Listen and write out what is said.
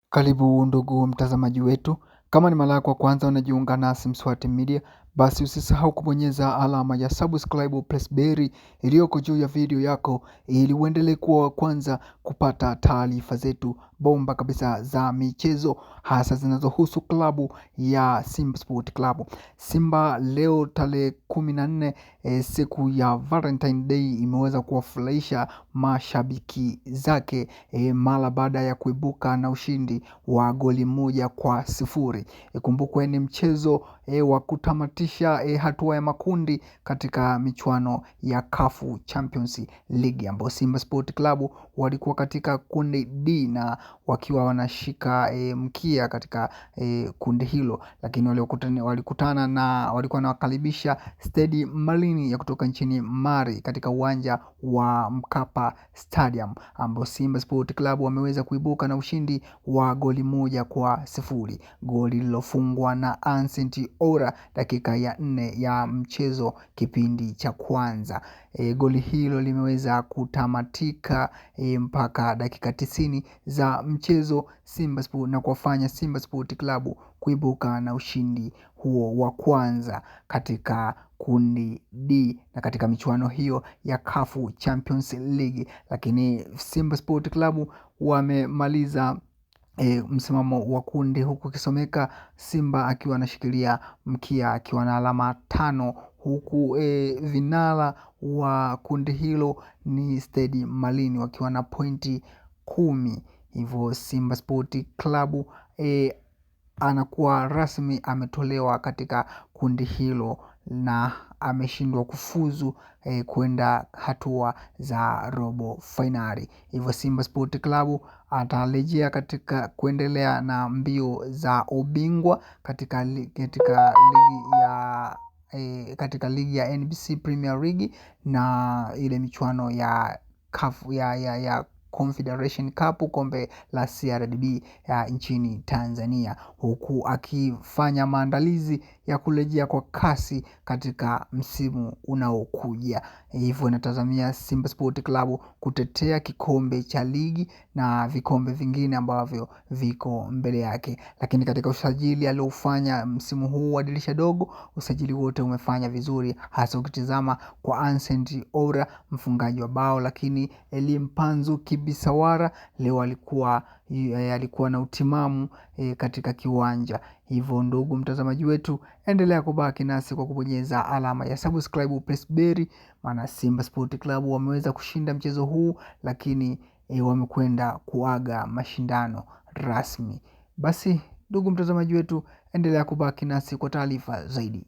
Karibu ndugu mtazamaji wetu. Kama ni mara yako ya kwanza unajiunga nasi Mswati Media, basi usisahau kubonyeza alama ya subscribe plus bell iliyoko juu ya video yako ili uendelee kuwa wa kwanza kupata taarifa zetu bomba kabisa za michezo, hasa zinazohusu klabu ya Simba Sport Club. Simba leo tarehe 14 siku ya Valentine Day imeweza kuwafurahisha mashabiki zake mara baada ya kuibuka na ushindi wa goli 1-0. Ikumbukwe ni mchezo wa kutamatisha hatua ya makundi katika michuano ya CAF Champions League, ambapo Simba Sport Club walikuwa katika kundi D na wakiwa wanashika mkia katika kundi hilo, lakini walikutana na walikuwa wanawakaribisha Stade Malien ya kutoka nchini Mali katika uwanja wa Mkapa Stadium, ambapo Simba Sport Club wameweza kuibuka na ushindi wa goli 1-0, goli lilofungwa na Ancent Ora dakika ya 4 ya mchezo kipindi cha kwanza. Goli hilo limeweza kutamatika mpaka dakika 90 za mchezo Simba Sport, na kuwafanya Simba Sport Club kuibuka na ushindi huo wa kwanza katika kundi D na katika michuano hiyo ya CAF Champions League. Lakini Simba Sport Club wamemaliza msimamo wa kundi huku kisomeka Simba akiwa anashikilia mkia akiwa na alama 5, huku vinara wa kundi hilo ni Stade Malien wakiwa na pointi 10. Hivyo Simba Sport Club anakuwa rasmi ametolewa katika kundi hilo na ameshindwa kufuzu kwenda hatua za robo finali. Hivyo Simba Sport Club atarejea katika kuendelea na mbio za ubingwa katika ligi ya NBC Premier League na ile michuano ya CAF ya Confederation Cup, kombe la CRDB ya nchini Tanzania, huku akifanya maandalizi ya kurejea kwa kasi katika msimu unaokuja. Hivyo natazamia Simba Sport Club kutetea kikombe cha ligi na vikombe vingine ambavyo viko mbele yake. Lakini katika usajili aliofanya msimu huu wa dirisha dogo, usajili wote umefanya vizuri, hasa ukitizama kwa Ancent Ora mfungaji wa bao, lakini Elimpanzu Kibisawara leo alikuwa na utimamu katika kiwanja. Hivyo ndugu mtazamaji wetu, endelea kubaki nasi kwa kubonyeza alama ya subscribe plus bell, maana Simba Sport Club wameweza kushinda mchezo huu, lakini wamekwenda kuaga mashindano rasmi. Basi ndugu mtazamaji wetu, endelea kubaki nasi kwa taarifa zaidi.